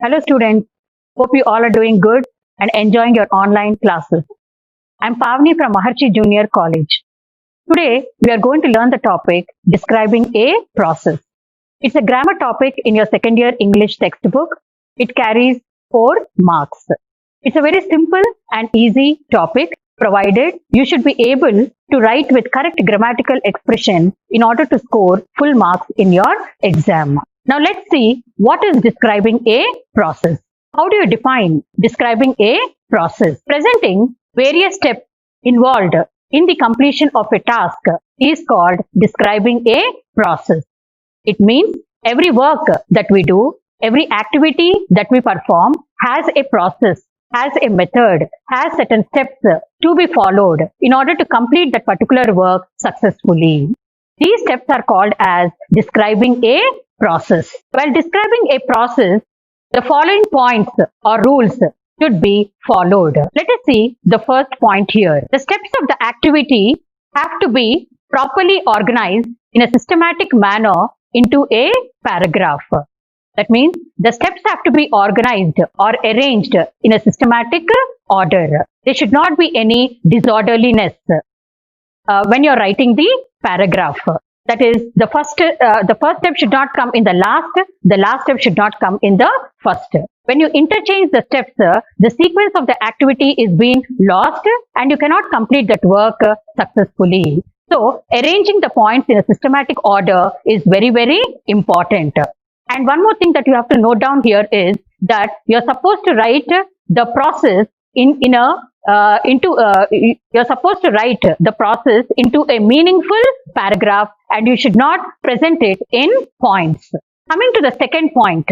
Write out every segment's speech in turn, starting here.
Hello students, hope you all are doing good and enjoying your online classes. I'm Pavni from Maharshi Junior College. Today we are going to learn the topic describing a process. It's a grammar topic in your second year English textbook. It carries 4 marks. It's a very simple and easy topic provided you should be able to write with correct grammatical expression in order to score full marks in your exam. Now let's see what is describing a process. How do you define describing a process? Presenting various steps involved in the completion of a task is called describing a process. It means every work that we do, every activity that we perform has a process, has a method, has certain steps to be followed in order to complete that particular work successfully. These steps are called as describing a process. While describing a process, the following points or rules should be followed. Let us see the first point here. The steps of the activity have to be properly organized in a systematic manner into a paragraph. That means the steps have to be organized or arranged in a systematic order. There should not be any disorderliness when you're writing the paragraph. That is, the first step should not come in the last step should not come in the first. When you interchange the steps, the sequence of the activity is being lost and you cannot complete that work successfully. So, arranging the points in a systematic order is very, very important. And one more thing that you have to note down here is that you're supposed to write the process you're supposed to write the process into a meaningful paragraph and you should not present it in points. Coming to the second point,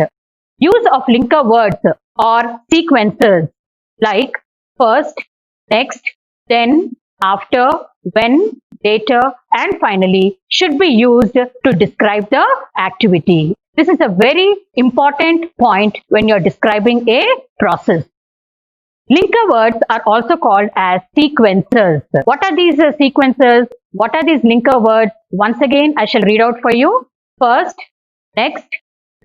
use of linker words or sequences like first, next, then, after, when, later, and finally should be used to describe the activity. This is a very important point when you're describing a process. Linker words are also called as sequences. What are these sequences? What are these linker words? Once again, I shall read out for you. First, next,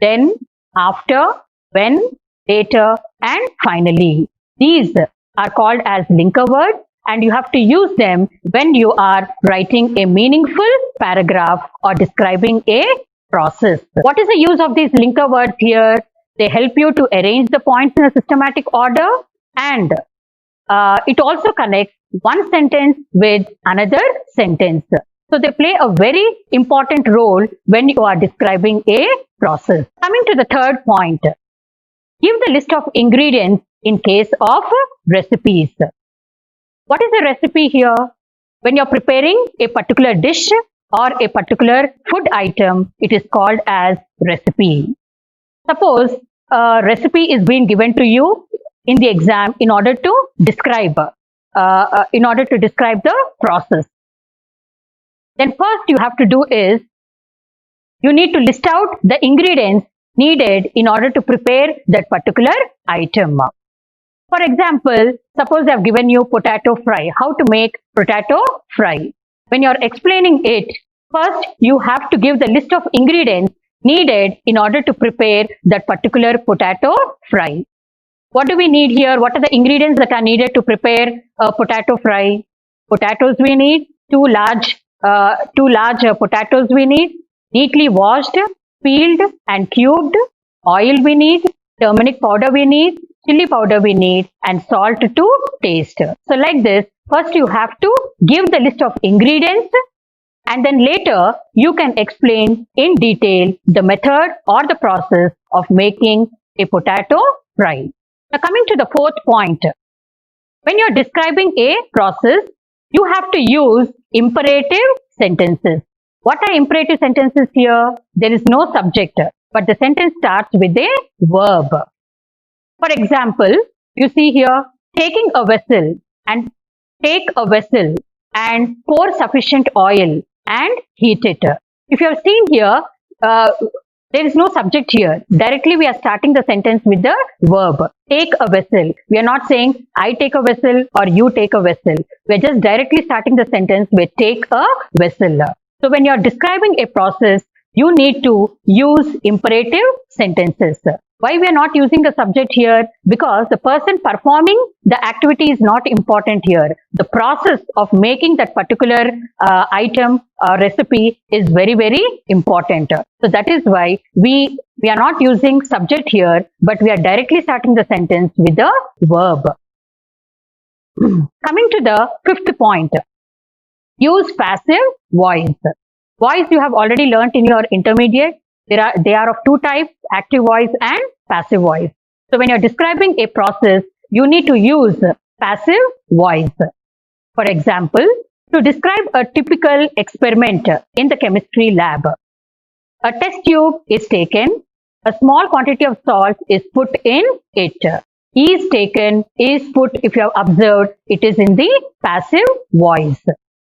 then, after, when, later, and finally. These are called as linker words and you have to use them when you are writing a meaningful paragraph or describing a process. What is the use of these linker words here? They help you to arrange the points in a systematic order and it also connects one sentence with another sentence. So they play a very important role when you are describing a process. Coming to the third point, give the list of ingredients in case of recipes. What is a recipe here? When you're preparing a particular dish or a particular food item, it is called as recipe. Suppose a recipe is being given to you in the exam in order to describe the process. Then first you have to do is you need to list out the ingredients needed in order to prepare that particular item. For example, suppose I have given you potato fry, how to make potato fry. When you are explaining it, first you have to give the list of ingredients needed in order to prepare that particular potato fry. What do we need here? What are the ingredients that are needed to prepare a potato fry? Potatoes we need, two large potatoes we need, neatly washed, peeled and cubed. Oil we need, turmeric powder we need, chili powder we need, and salt to taste. So like this, first you have to give the list of ingredients and then later you can explain in detail the method or the process of making a potato fry. Now coming to the fourth point, when you're describing a process, you have to use imperative sentences. What are imperative sentences here? There is no subject, but the sentence starts with a verb. For example, you see here, taking a vessel and take a vessel and pour sufficient oil and heat it. If you have seen here, there is no subject here. Directly we are starting the sentence with the verb. Take a vessel. We are not saying I take a vessel or you take a vessel. We are just directly starting the sentence with take a vessel. So when you are describing a process, you need to use imperative sentences. Why we are not using the subject here? Because the person performing the activity is not important here. The process of making that particular item or recipe is very, very important. So that is why we are not using subject here, but we are directly starting the sentence with the verb. Coming to the fifth point, use passive voice. Voice you have already learnt in your intermediate. They are of two types, active voice and passive voice. So when you're describing a process, you need to use passive voice. For example, to describe a typical experiment in the chemistry lab, a test tube is taken, a small quantity of salt is put in it. Is taken, is put, if you have observed, it is in the passive voice.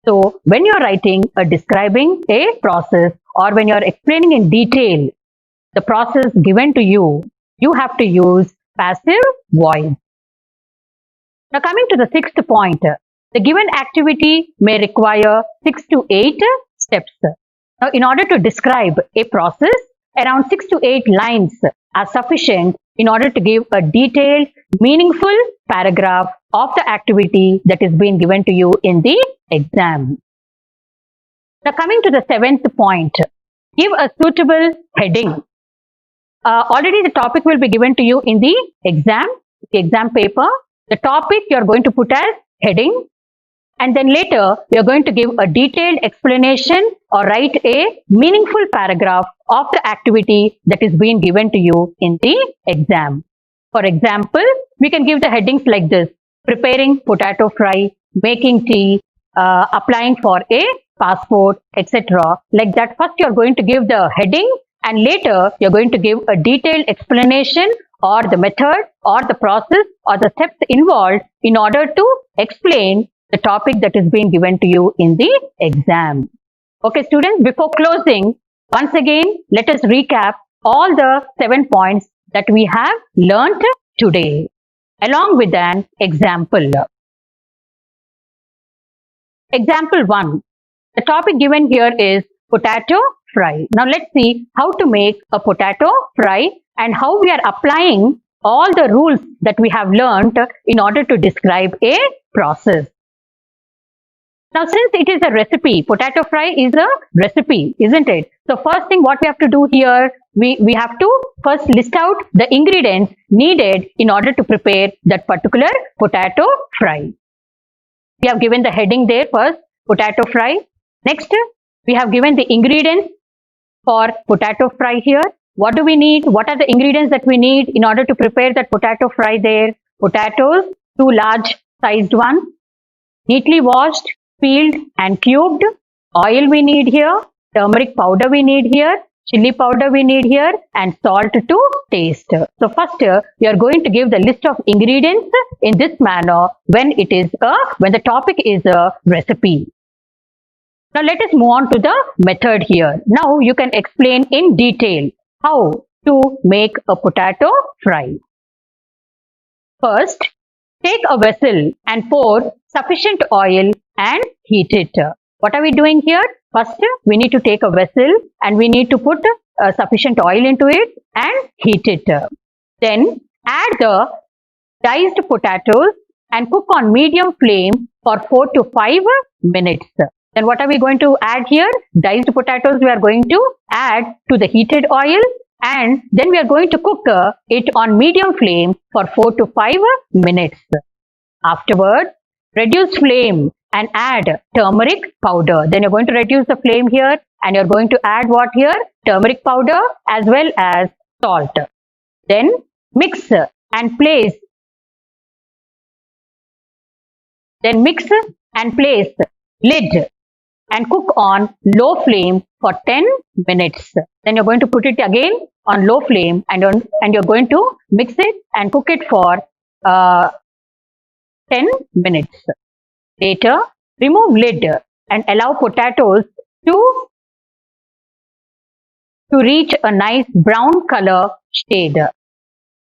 So when you are writing or describing a process, or when you are explaining in detail the process given to you, you have to use passive voice. Now coming to the sixth point, the given activity may require 6 to 8 steps. Now in order to describe a process, around 6 to 8 lines are sufficient in order to give a detailed, meaningful paragraph of the activity that is being given to you in the exam. Now coming to the seventh point, give a suitable heading. Already the topic will be given to you in the exam paper. The topic you are going to put as heading, and then later we are going to give a detailed explanation or write a meaningful paragraph of the activity that is being given to you in the exam. For example, we can give the headings like this: preparing potato fry, making tea, applying for a passport, etc. Like that, first you are going to give the heading, and later you are going to give a detailed explanation or the method or the process or the steps involved in order to explain the topic that is being given to you in the exam. Okay, students, before closing, once again, let us recap all the 7 points that we have learnt today, along with an example. Example 1. The topic given here is potato fry. Now let's see how to make a potato fry and how we are applying all the rules that we have learnt in order to describe a process. Now since it is a recipe, potato fry is a recipe, isn't it? So first thing what we have to do here, we have to first list out the ingredients needed in order to prepare that particular potato fry. We have given the heading there first, potato fry. Next, we have given the ingredients for potato fry here. What do we need? What are the ingredients that we need in order to prepare that potato fry there? Potatoes, 2 large sized ones, neatly washed, peeled and cubed. Oil we need here, turmeric powder we need here, chili powder we need here, and salt to taste. So first we are going to give the list of ingredients in this manner when the topic is a recipe. Now let us move on to the method here. Now you can explain in detail how to make a potato fry. First, take a vessel and pour sufficient oil and heat it. What are we doing here? First, we need to take a vessel and we need to put sufficient oil into it and heat it. Then add the diced potatoes and cook on medium flame for 4 to 5 minutes. Then what are we going to add here? Diced potatoes we are going to add to the heated oil, and then we are going to cook it on medium flame for 4 to 5 minutes. Afterwards, reduce flame and add turmeric powder. Then you're going to reduce the flame here and you're going to add what here? Turmeric powder as well as salt. Then mix and place. Then mix and place lid and cook on low flame for 10 minutes. Then you're going to put it again on low flame and you're going to mix it and cook it for 10 minutes. Later, remove lid and allow potatoes to reach a nice brown color shade.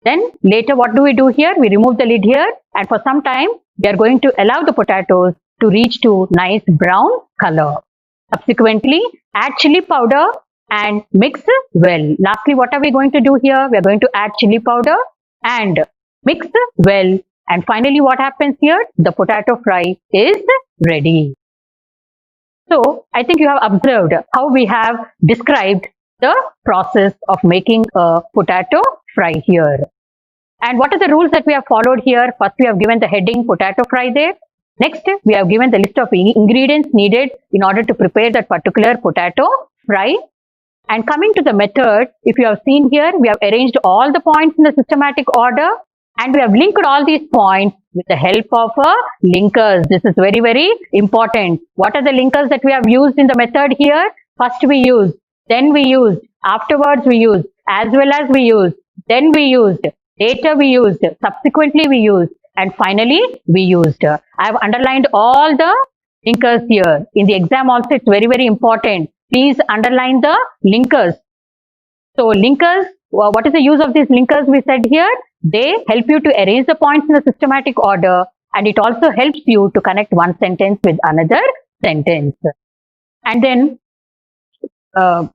Then later what do we do here? We remove the lid here and for some time we are going to allow the potatoes to reach to nice brown color. Subsequently, add chili powder and mix well. Lastly, what are we going to do here? We are going to add chili powder and mix well. And finally, what happens here? The potato fry is ready. So, I think you have observed how we have described the process of making a potato fry here. And what are the rules that we have followed here? First, we have given the heading potato fry there. Next, we have given the list of ingredients needed in order to prepare that particular potato fry. And coming to the method, if you have seen here, we have arranged all the points in the systematic order and we have linked all these points with the help of linkers. This is very, very important. What are the linkers that we have used in the method here? First we used, then we used, afterwards we used, as well as we used, then we used, later we used, subsequently we used, and finally we used. I have underlined all the linkers here. In the exam also, it's very, very important. Please underline the linkers. So linkers, what is the use of these linkers we said here? They help you to arrange the points in a systematic order and it also helps you to connect one sentence with another sentence. And then, so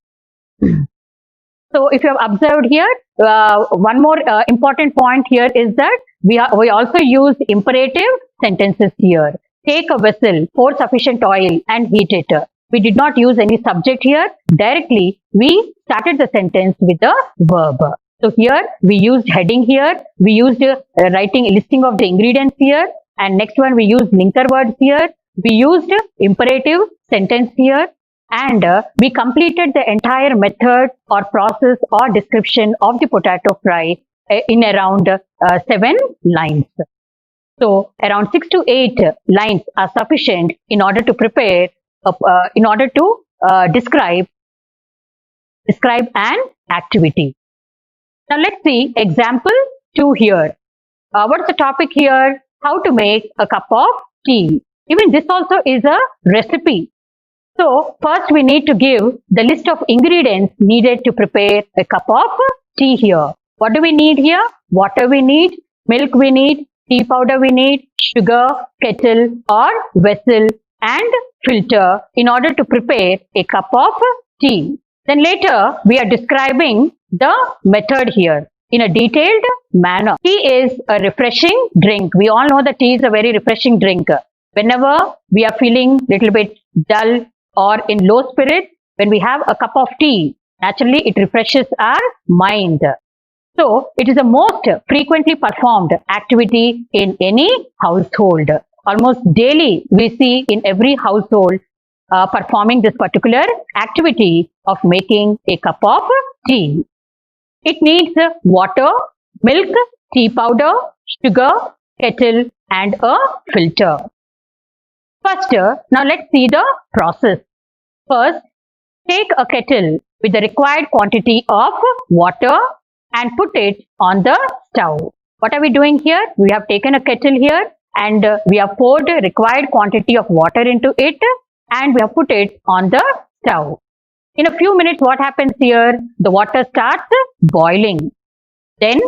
if you have observed here, one more important point here is that we also use imperative sentences here. Take a vessel, pour sufficient oil and heat it. We did not use any subject here. Directly, we started the sentence with a verb. So here, we used heading here. We used writing a listing of the ingredients here. And next one, we used linker words here. We used imperative sentence here. And we completed the entire method or process or description of the potato fry in around 7 lines. So around 6 to 8 lines are sufficient in order to prepare, describe an activity. Now let's see example 2 here. What's the topic here? How to make a cup of tea. Even this also is a recipe. So first we need to give the list of ingredients needed to prepare a cup of tea here. What do we need here? Water we need, milk we need, tea powder we need, sugar, kettle or vessel and filter in order to prepare a cup of tea. Then later we are describing the method here in a detailed manner. Tea is a refreshing drink. We all know that tea is a very refreshing drink. Whenever we are feeling little bit dull or in low spirits, when we have a cup of tea, naturally it refreshes our mind. So it is the most frequently performed activity in any household. Almost daily we see in every household performing this particular activity of making a cup of tea. It needs water, milk, tea powder, sugar, kettle and a filter. First, now let's see the process. First, take a kettle with the required quantity of water and put it on the stove. What are we doing here? We have taken a kettle here and we have poured the required quantity of water into it and we have put it on the stove. In a few minutes, what happens here? The water starts boiling. Then,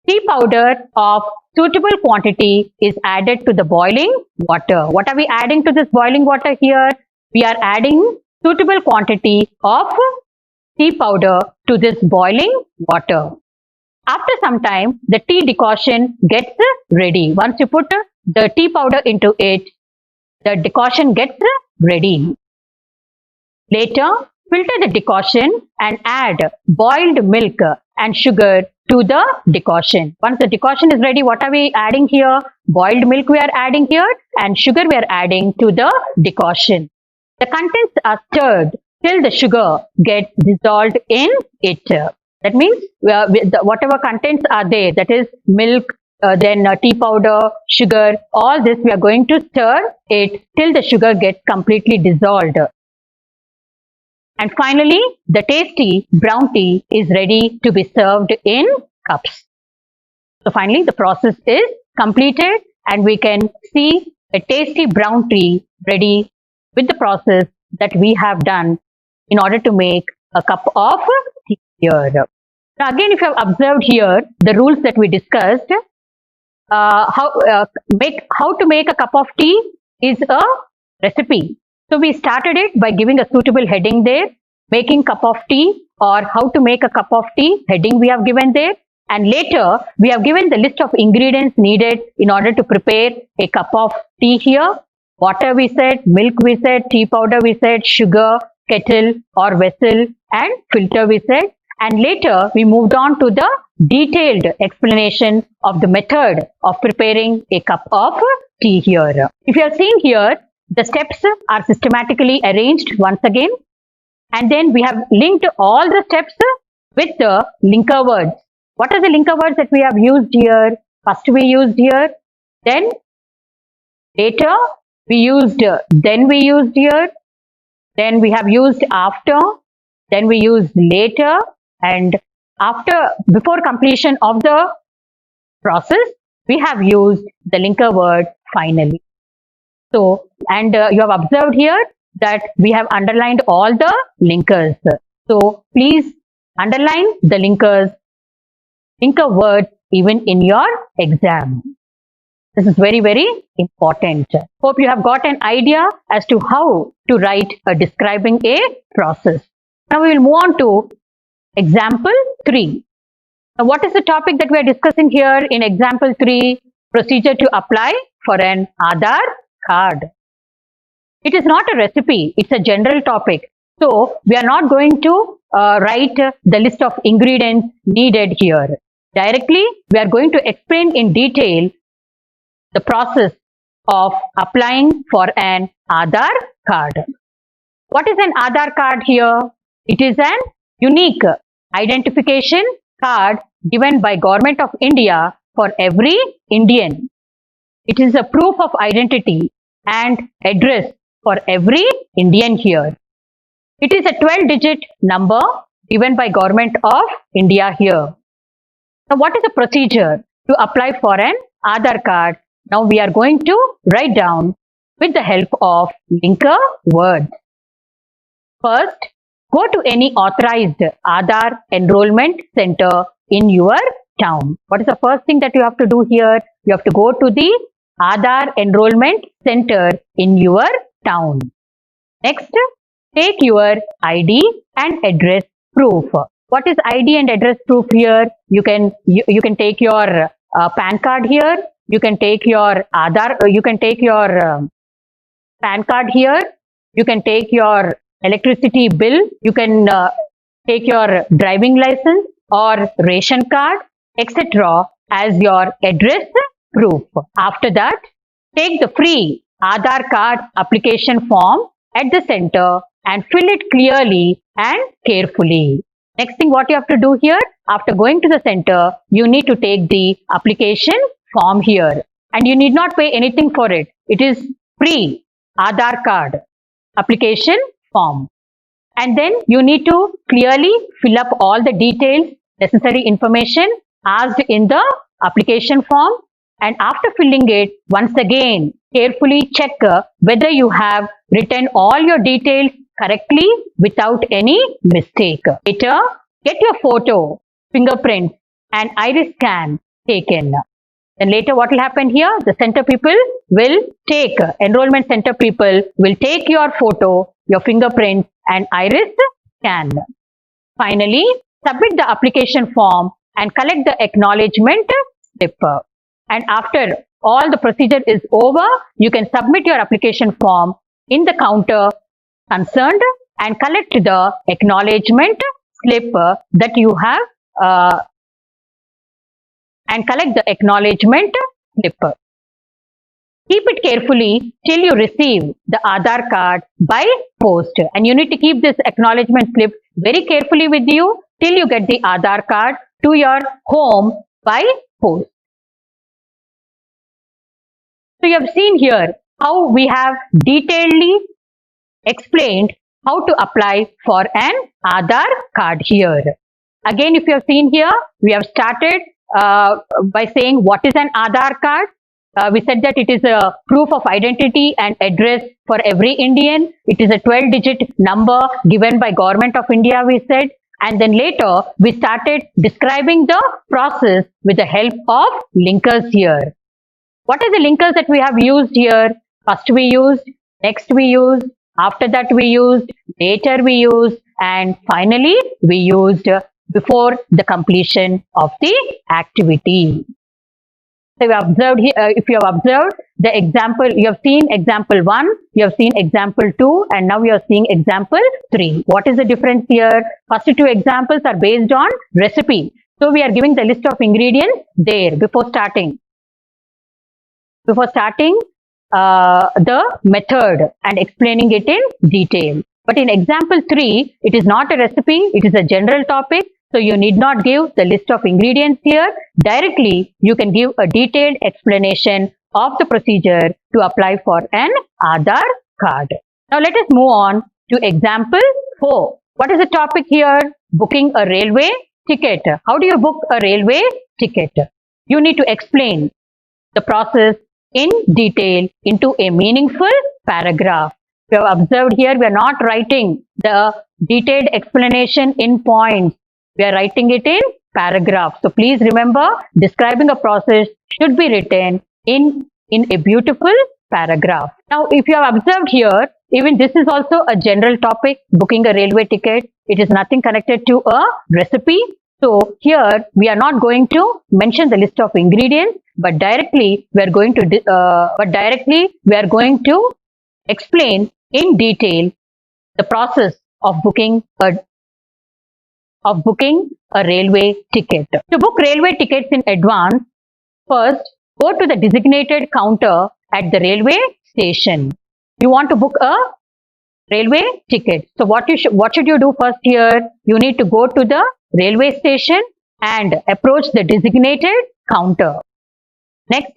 tea powder of suitable quantity is added to the boiling water. What are we adding to this boiling water here? We are adding suitable quantity of tea powder to this boiling water. After some time, the tea decoction gets ready. Once you put the tea powder into it, the decoction gets ready. Later, filter the decoction and add boiled milk and sugar to the decoction. Once the decoction is ready, what are we adding here? Boiled milk we are adding here and sugar we are adding to the decoction. The contents are stirred till the sugar gets dissolved in it. That means whatever contents are there, that is milk, then tea powder, sugar, all this we are going to stir it till the sugar gets completely dissolved. And finally, the tasty brown tea is ready to be served in cups. So finally, the process is completed and we can see a tasty brown tea ready with the process that we have done in order to make a cup of tea here. Now again, if you have observed here, the rules that we discussed, how to make a cup of tea is a recipe. So we started it by giving a suitable heading there. making cup of tea or how to make a cup of tea, heading we have given there. And later, we have given the list of ingredients needed in order to prepare a cup of tea here. Water we said, milk we said, tea powder we said, sugar, kettle or vessel, and filter we said. And later, we moved on to the detailed explanation of the method of preparing a cup of tea here. If you are seeing here, the steps are systematically arranged once again. And then we have linked all the steps with the linker words. What are the linker words that we have used here? First we used here, then later we used, then we used here, then we have used after, then we used later, and after, before completion of the process, we have used the linker word finally. So, and you have observed here that we have underlined all the linkers. So, please underline the linker words even in your exam. This is very, very important. Hope you have got an idea as to how to write a describing a process. Now we will move on to example 3. Now what is the topic that we are discussing here in example 3? Procedure to apply for an Aadhaar card. It is not a recipe, it's a general topic. So we are not going to write the list of ingredients needed here. Directly, we are going to explain in detail the process of applying for an Aadhaar card. What is an Aadhaar card here? It is an unique identification card given by Government of India for every Indian. It is a proof of identity and address for every Indian here. It is a 12-digit number given by Government of India here. Now, what is the procedure to apply for an Aadhaar card? Now, we are going to write down with the help of linker words. First, go to any authorized Aadhaar enrollment center in your town. What is the first thing that you have to do here? You have to go to the Aadhaar enrollment center in your town. Next, take your ID and address proof. What is ID and address proof here? You can take your PAN card here. You can take your Aadhaar. You can take your PAN card here. You can take your electricity bill. You can take your driving license or ration card, etc. as your address proof. After that, take the free Aadhaar card application form at the center and fill it clearly and carefully. Next thing what you have to do here, after going to the center, you need to take the application form here and you need not pay anything for it. It is free Aadhaar card application form. And then you need to clearly fill up all the details, necessary information asked in the application form. And after filling it, once again, carefully check whether you have written all your details correctly without any mistake. Later, get your photo, fingerprint and iris scan taken. Then later what will happen here? The center people will take, enrollment center people will take your photo, your fingerprint and iris scan. Finally, submit the application form and collect the acknowledgement slip. And after all the procedure is over, you can submit your application form in the counter concerned and collect the acknowledgement slip that you have and collect the acknowledgement slip. Keep it carefully till you receive the Aadhaar card by post. And you need to keep this acknowledgement slip very carefully with you till you get the Aadhaar card to your home by post. So you have seen here how we have detailedly explained how to apply for an Aadhaar card here. Again, if you have seen here, we have started by saying what is an Aadhaar card. We said that it is a proof of identity and address for every Indian. It is a 12-digit number given by Government of India, we said. And then later, we started describing the process with the help of linkers here. What are the linkers that we have used here? First we used, next we used, after that we used, later we used, and finally we used before the completion of the activity. So you have observed here, if you have observed the example, you have seen example 1, you have seen example 2, and now you are seeing example 3. What is the difference here? First 2 examples are based on recipe. So we are giving the list of ingredients there before starting. Before starting the method and explaining it in detail. But in example 3, it is not a recipe, it is a general topic. So you need not give the list of ingredients here. Directly, you can give a detailed explanation of the procedure to apply for an Aadhaar card. Now let us move on to example 4. What is the topic here? Booking a railway ticket. How do you book a railway ticket? You need to explain the process in detail into a meaningful paragraph. We have observed here, we are not writing the detailed explanation in points. We are writing it in paragraphs. So please remember, describing a process should be written in a beautiful paragraph. Now, if you have observed here, even this is also a general topic, booking a railway ticket. It is nothing connected to a recipe. So here we are not going to mention the list of ingredients, but directly we are going to explain in detail the process of booking a railway ticket. To book railway tickets in advance, first go to the designated counter at the railway station. You want to book a railway ticket. So what should you do first here? You need to go to the railway station and approach the designated counter. Next,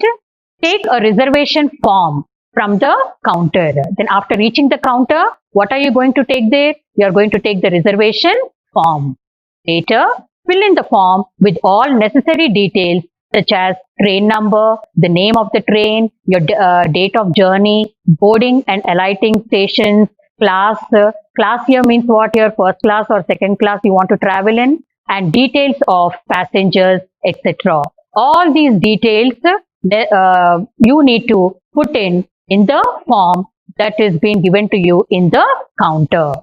take a reservation form from the counter. Then after reaching the counter, what are you going to take there? You are going to take the reservation form. Later, fill in the form with all necessary details such as train number, the name of the train, your date of journey, boarding and alighting stations, class. Class here means what here? First class or second class you want to travel in, and details of passengers, etc. All these details you need to put in the form that is being given to you in the counter.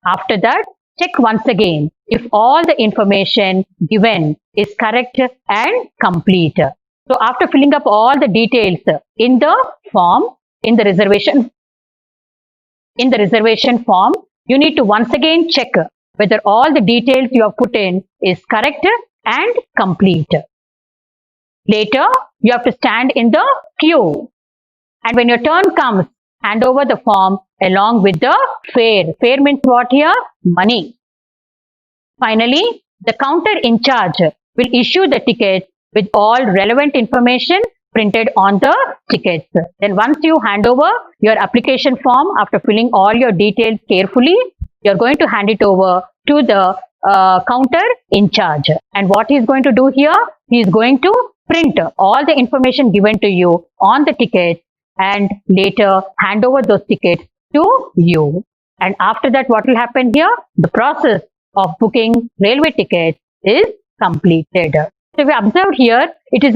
After that, check once again if all the information given is correct and complete. So after filling up all the details in the form, in the reservation form, you need to once again check whether all the details you have put in is correct and complete. Later, you have to stand in the queue. And when your turn comes, hand over the form along with the fare. Fare means what here? Money. Finally, the counter in charge will issue the ticket with all relevant information printed on the tickets. Then once you hand over your application form after filling all your details carefully, you are going to hand it over to the counter in charge. And what he is going to do here? He is going to print all the information given to you on the ticket and later hand over those tickets to you. And after that, what will happen here? The process of booking railway tickets is completed. So we observed here, it is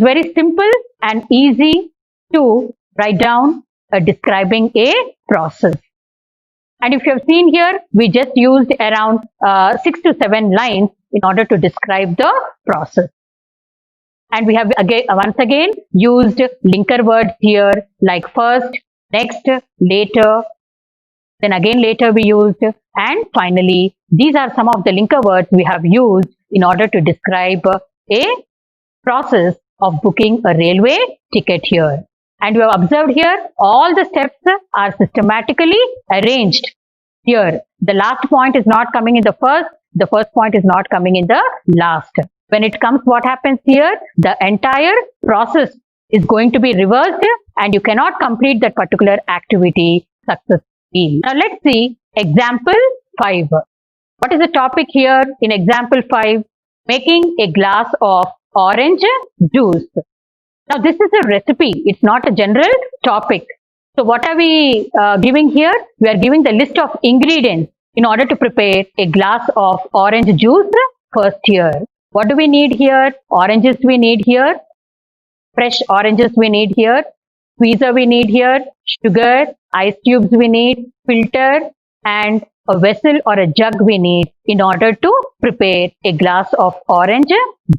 very simple and easy to write down describing a process. And if you have seen here, we just used around 6 to 7 lines in order to describe the process. And we have once again used linker words here like first, next, later, then again later we used, and finally these are some of the linker words we have used in order to describe a process of booking a railway ticket here. And you have observed here all the steps are systematically arranged. Here the last point is not coming in the first point is not coming in the last. When it comes, what happens here? The entire process is going to be reversed and you cannot complete that particular activity successfully. Now let's see example 5. What is the topic here in example 5? Making a glass of orange juice. Now this is a recipe. It's not a general topic. So what are we giving here? We are giving the list of ingredients in order to prepare a glass of orange juice first here. What do we need here? Oranges we need here. Fresh oranges we need here. Squeezer we need here. Sugar, ice cubes we need. Filter, and a vessel or a jug we need in order to prepare a glass of orange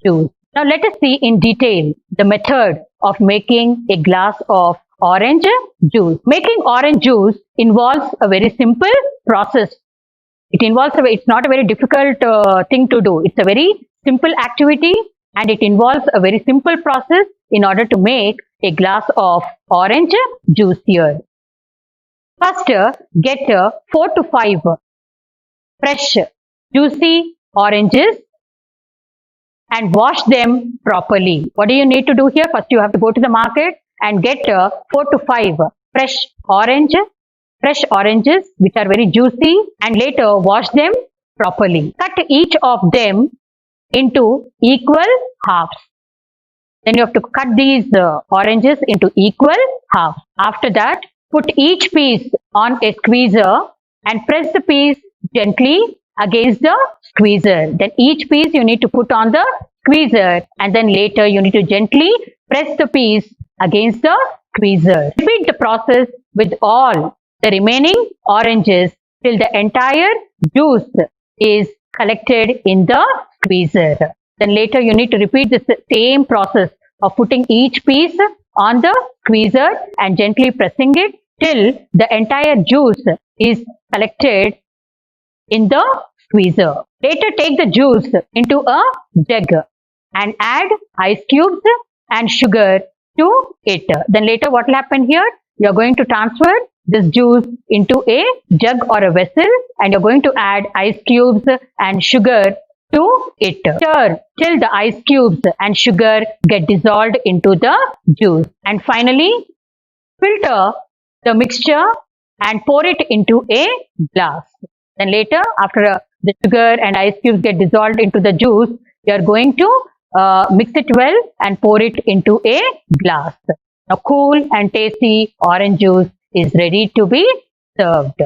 juice. Now let us see in detail the method of making a glass of orange juice. Making orange juice involves a very simple process. It's not a very difficult thing to do. It's a very simple activity and it involves a very simple process in order to make a glass of orange juice here. First, get 4 to 5 fresh, juicy oranges and wash them properly. What do you need to do here? First, you have to go to the market and get 4 to 5 fresh oranges which are very juicy, and later wash them properly. Cut each of them into equal halves. Then you have to cut these oranges into equal halves. After that, put each piece on a squeezer and press the piece gently against the squeezer. Then each piece you need to put on the squeezer and then later you need to gently press the piece against the squeezer. Repeat the process with all the remaining oranges till the entire juice is collected in the squeezer. Then later you need to repeat the same process of putting each piece on the squeezer and gently pressing it till the entire juice is collected in the squeezer. Later take the juice into a jug and add ice cubes and sugar to it. Then later what will happen here? You are going to transfer this juice into a jug or a vessel and you're going to add ice cubes and sugar to it. Stir till the ice cubes and sugar get dissolved into the juice. And finally, filter the mixture and pour it into a glass. Then later, after the sugar and ice cubes get dissolved into the juice, you are going to mix it well and pour it into a glass. Now, cool and tasty orange juice is ready to be served.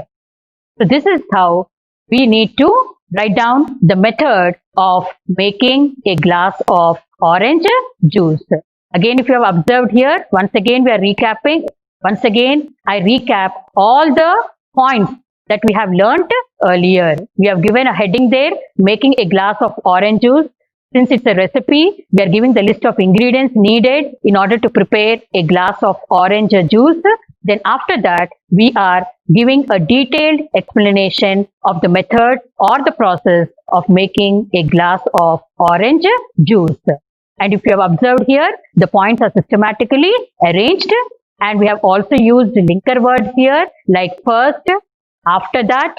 So this is how we need to write down the method of making a glass of orange juice. Again, if you have observed here, once again we are recapping. Once again, I recap all the points that we have learnt earlier. We have given a heading there, making a glass of orange juice. Since it's a recipe, we are giving the list of ingredients needed in order to prepare a glass of orange juice. Then after that, we are giving a detailed explanation of the method or the process of making a glass of orange juice. And if you have observed here, the points are systematically arranged and we have also used linker words here like first, after that,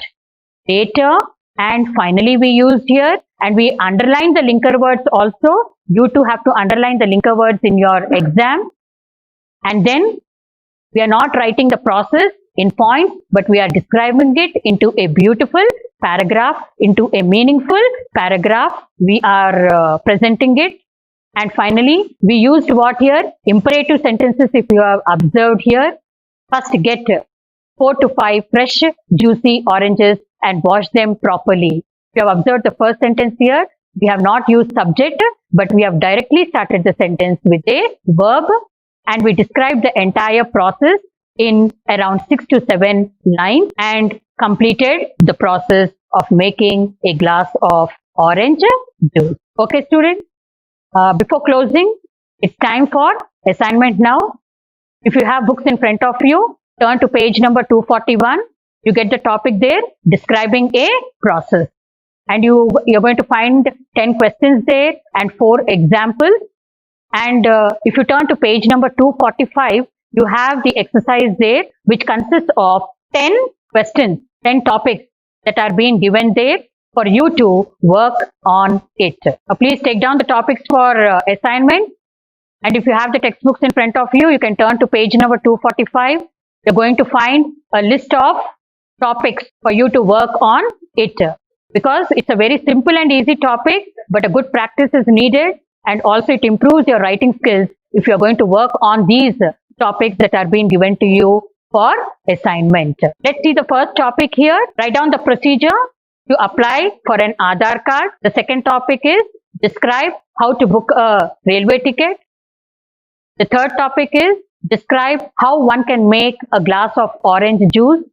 later, and finally we used here, and we underline the linker words also. You too have to underline the linker words in your exam. And then we are not writing the process in points, but we are describing it into a beautiful paragraph, into a meaningful paragraph. We are presenting it. And finally, we used what here? Imperative sentences, if you have observed here. First, get 4 to 5 fresh, juicy oranges and wash them properly. If you have observed the first sentence here, we have not used subject, but we have directly started the sentence with a verb and we described the entire process in around 6 to 7 lines and completed the process of making a glass of orange juice. Okay, students? Before closing, it's time for assignment now. If you have books in front of you, turn to page number 241. You get the topic there, describing a process. And you're going to find 10 questions there and 4 examples. And if you turn to page number 245, you have the exercise there, which consists of 10 questions, 10 topics that are being given there for you to work on it. Please take down the topics for assignment. And if you have the textbooks in front of you, you can turn to page number 245. You're going to find a list of topics for you to work on it. Because it's a very simple and easy topic, but a good practice is needed. And also it improves your writing skills if you're going to work on these topics that are being given to you for assignment. Let's see the first topic here. Write down the procedure to apply for an Aadhaar card. The second topic is describe how to book a railway ticket. The third topic is describe how one can make a glass of orange juice.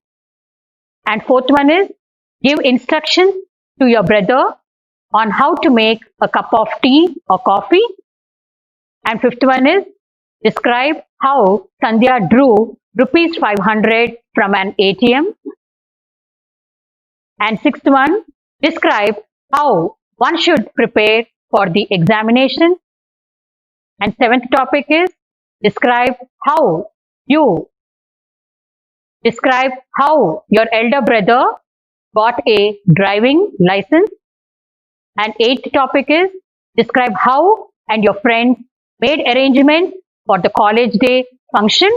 And fourth one is give instructions to your brother on how to make a cup of tea or coffee. And fifth one is describe how Sandhya drew rupees 500 from an ATM. And sixth one, describe how one should prepare for the examination. And seventh topic is describe how you describe how your elder brother got a driving license. And eighth topic is describe how and your friends made arrangements for the college day function.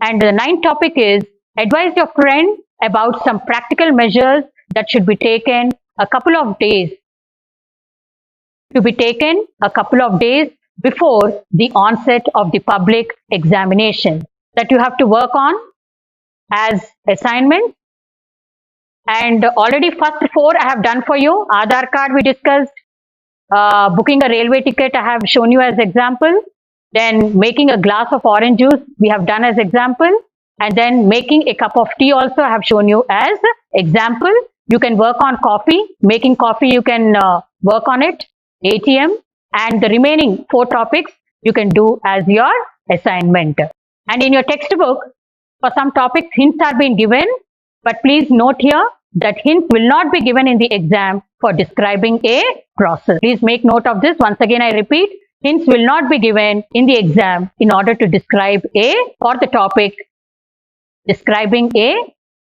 And the ninth topic is advise your friend about some practical measures that should be taken a couple of days before the onset of the public examination that you have to work on as assignment. And already first four I have done for you. Aadhaar card we discussed, booking a railway ticket I have shown you as example, then making a glass of orange juice we have done as example, and then making a cup of tea also I have shown you as example. You can work on coffee, making coffee you can work on it, ATM, and the remaining four topics you can do as your assignment. And in your textbook, for some topics hints are being given, but please note here that hints will not be given in the exam for describing a process. Please make note of this. Once again I repeat, hints will not be given in the exam in order to describe for the topic describing a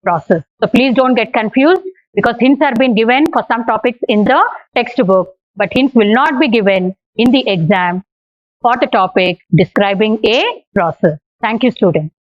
process. So please don't get confused, because hints are being given for some topics in the textbook, but hints will not be given in the exam for the topic describing a process. Thank you, students.